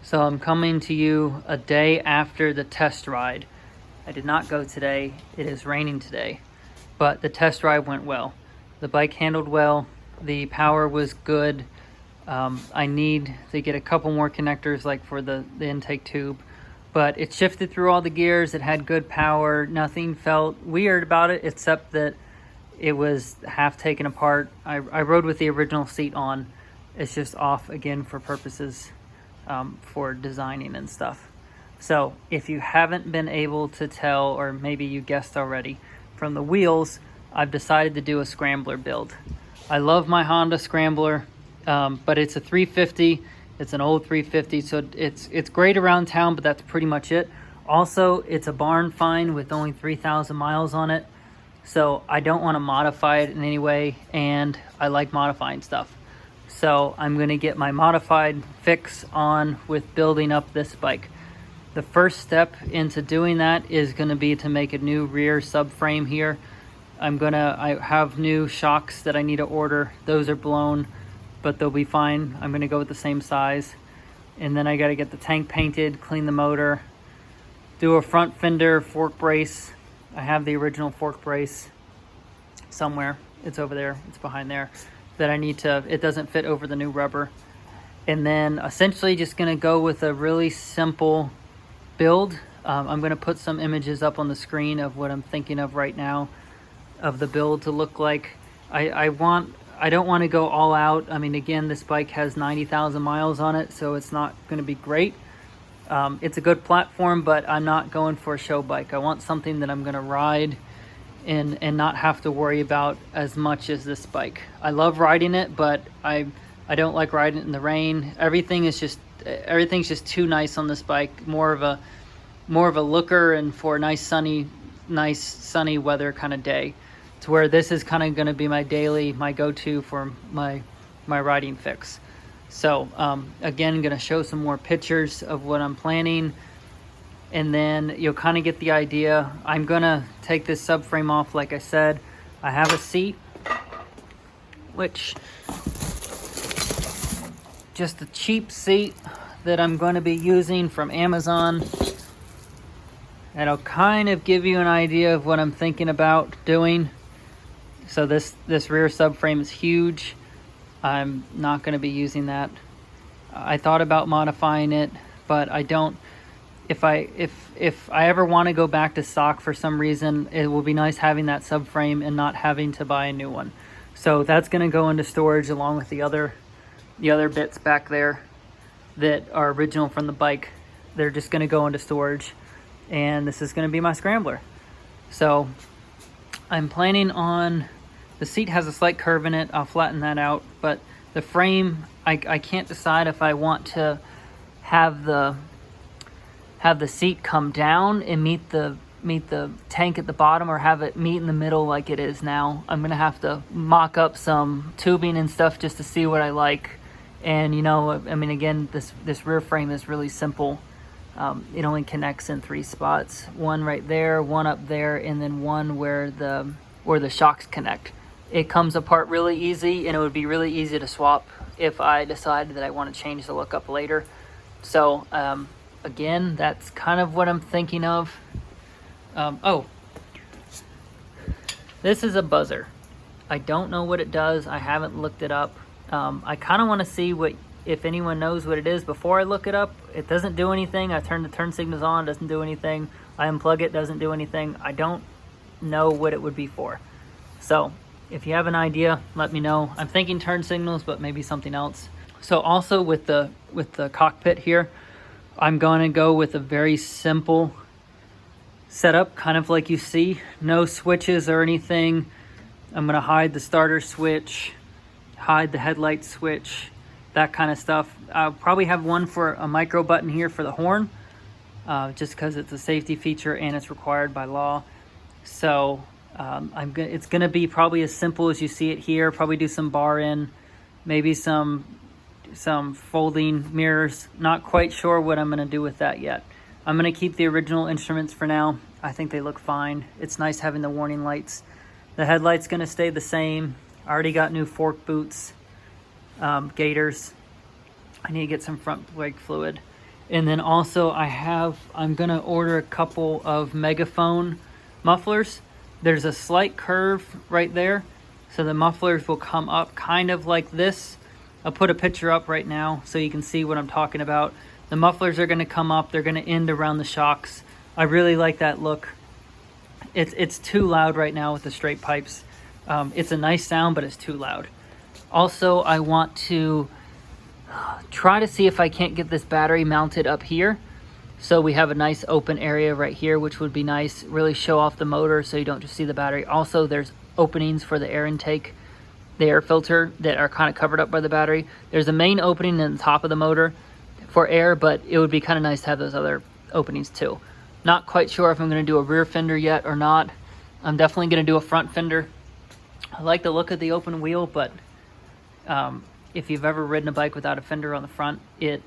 So I'm coming to you a day after the test ride. I did not go today. It is raining today, but the test ride went well. The bike handled well. The power was good. I need to get a couple more connectors like for the intake tube, but it shifted through all the gears. It had good power. Nothing felt weird about it except that it was half taken apart. I rode with the original seat on. It's just off again for purposes for designing and stuff. So if you haven't been able to tell, or maybe you guessed already from the wheels, I've decided to do a Scrambler build. I love my Honda Scrambler, but it's a 350. It's an old 350, so it's great around town, but that's pretty much it. Also, it's a barn find with only 3,000 miles on it, so I don't want to modify it in any way, and I like modifying stuff. So I'm going to get my modified fix on with building up this bike. The first step into doing that is going to be to make a new rear subframe here. I have new shocks that I need to order. Those are blown, but they'll be fine. I'm going to go with the same size. And then I got to get the tank painted, clean the motor, do a front fender fork brace. I have the original fork brace somewhere. It's over there. It's behind there. That I need to, it doesn't fit over the new rubber. And then essentially just going to go with a really simple build. I'm going to put some images up on the screen of what I'm thinking of right now of the build to look like. I don't want to go all out. I mean, again, this bike has 90,000 miles on it, so it's not going to be great. It's a good platform, but I'm not going for a show bike. I want something that I'm going to ride and not have to worry about as much as this bike. I love riding it, but I don't like riding it in the rain. Everything's just too nice on this bike. More of a looker and for a nice sunny weather kind of day. To where this is kind of going to be my go-to for my riding fix. So again, going to show some more pictures of what I'm planning, and then you'll kind of get the idea. I'm going to take this subframe off. Like I said, I have a seat, which just a cheap seat that I'm going to be using from Amazon. And I'll kind of give you an idea of what I'm thinking about doing. So this rear subframe is huge. I'm not going to be using that. I thought about modifying it, but I don't. If I ever want to go back to stock for some reason, it will be nice having that subframe and not having to buy a new one. So that's going to go into storage along with the other bits back there that are original from the bike. They're just going to go into storage, and this is going to be my Scrambler. So I'm planning on, the seat has a slight curve in it. I'll flatten that out, but the frame, I can't decide if I want to have the seat come down and meet the tank at the bottom, or have it meet in the middle like it is now. I'm gonna have to mock up some tubing and stuff just to see what I like. And you know, I mean, again, this rear frame is really simple. It only connects in 3 spots, one right there, one up there, and then one where the shocks connect. It comes apart really easy, and it would be really easy to swap if I decided that I want to change the look up later. So again, that's kind of what I'm thinking of. Oh, this is a buzzer. I don't know what it does. I haven't looked it up. I kind of want to see if anyone knows what it is before I look it up. It doesn't do anything. I turn the turn signals on, doesn't do anything. I unplug it, doesn't do anything. I don't know what it would be for. So if you have an idea, let me know. I'm thinking turn signals, but maybe something else. So also with the cockpit here, I'm going to go with a very simple setup, kind of like you see. No switches or anything. I'm going to hide the starter switch, hide the headlight switch, that kind of stuff. I'll probably have one for a micro button here for the horn, just because it's a safety feature and it's required by law. So it's going to be probably as simple as you see it here. Probably do some bar in, maybe some folding mirrors. Not quite sure what I'm going to do with that yet. I'm going to keep the original instruments for now. I think they look fine. It's nice having the warning lights. The headlight's going to stay the same. I already got new fork boots, gaiters. I need to get some front brake fluid. And then also I'm gonna order a couple of megaphone mufflers. There's a slight curve right there, so the mufflers will come up kind of like this. I'll put a picture up right now so you can see what I'm talking about. The mufflers are gonna come up, they're gonna end around the shocks. I really like that look. It's too loud right now with the straight pipes. It's a nice sound, but it's too loud. Also, I want to try to see if I can't get this battery mounted up here, so we have a nice open area right here, which would be nice. Really show off the motor so you don't just see the battery. Also, there's openings for the air intake, the air filter, that are kind of covered up by the battery. There's a main opening in the top of the motor for air, but it would be kind of nice to have those other openings too. Not quite sure if I'm going to do a rear fender yet or not. I'm definitely going to do a front fender. I like the look of the open wheel, but if you've ever ridden a bike without a fender on the front, it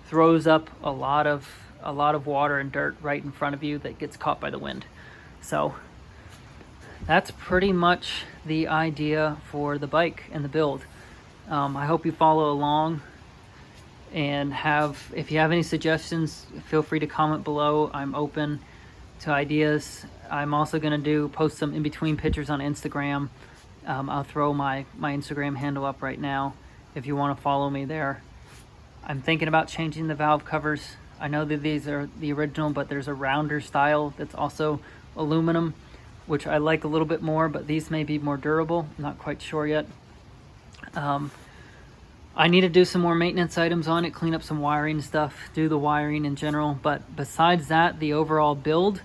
throws up a lot of water and dirt right in front of you that gets caught by the wind. So that's pretty much the idea for the bike and the build. I hope you follow along, and if you have any suggestions, feel free to comment below. I'm open to ideas. I'm also going to post some in-between pictures on Instagram. I'll throw my Instagram handle up right now if you want to follow me there. I'm thinking about changing the valve covers. I know that these are the original, but there's a rounder style that's also aluminum, which I like a little bit more, but these may be more durable. I'm not quite sure yet. I need to do some more maintenance items on it, clean up some wiring stuff, do the wiring in general. But besides that, the overall build,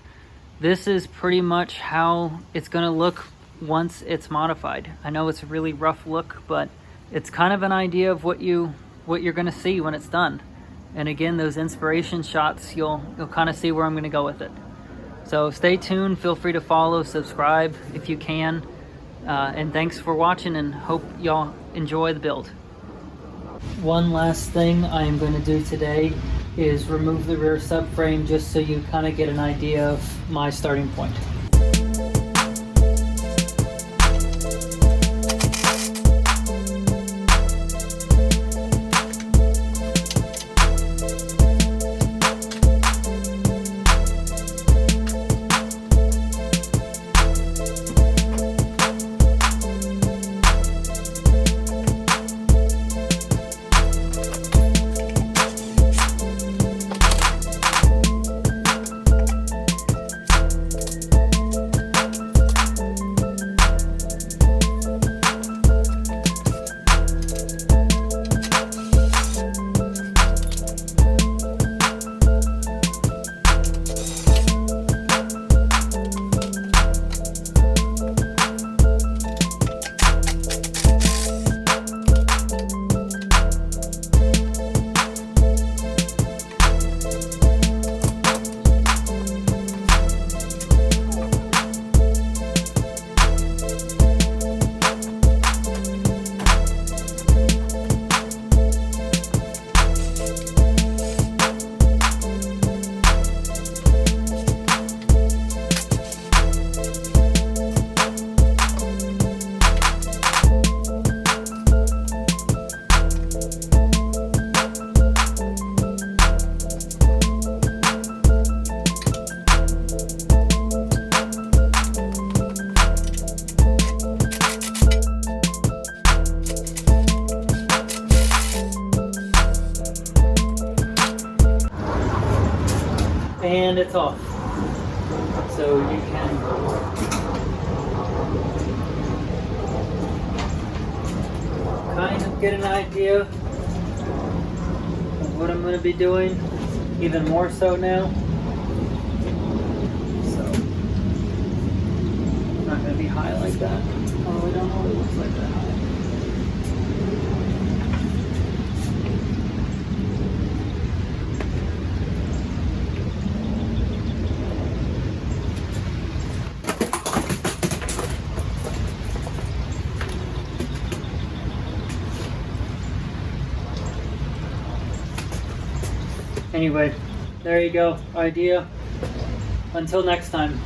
this is pretty much how it's going to look once it's modified. I know it's a really rough look, but it's kind of an idea of what you're going to see when it's done. And again, those inspiration shots, you'll kind of see where I'm going to go with it. So stay tuned, feel free to follow, subscribe if you can. And thanks for watching, and hope y'all enjoy the build. One last thing I am going to do today is remove the rear subframe, just so you kind of get an idea of my starting point. And it's off. So you can kind of get an idea of what I'm going to be doing, even more so now. So I'm not going to be high like that. Although I don't know what it looks like that high. Anyway, there you go, idea. Until next time.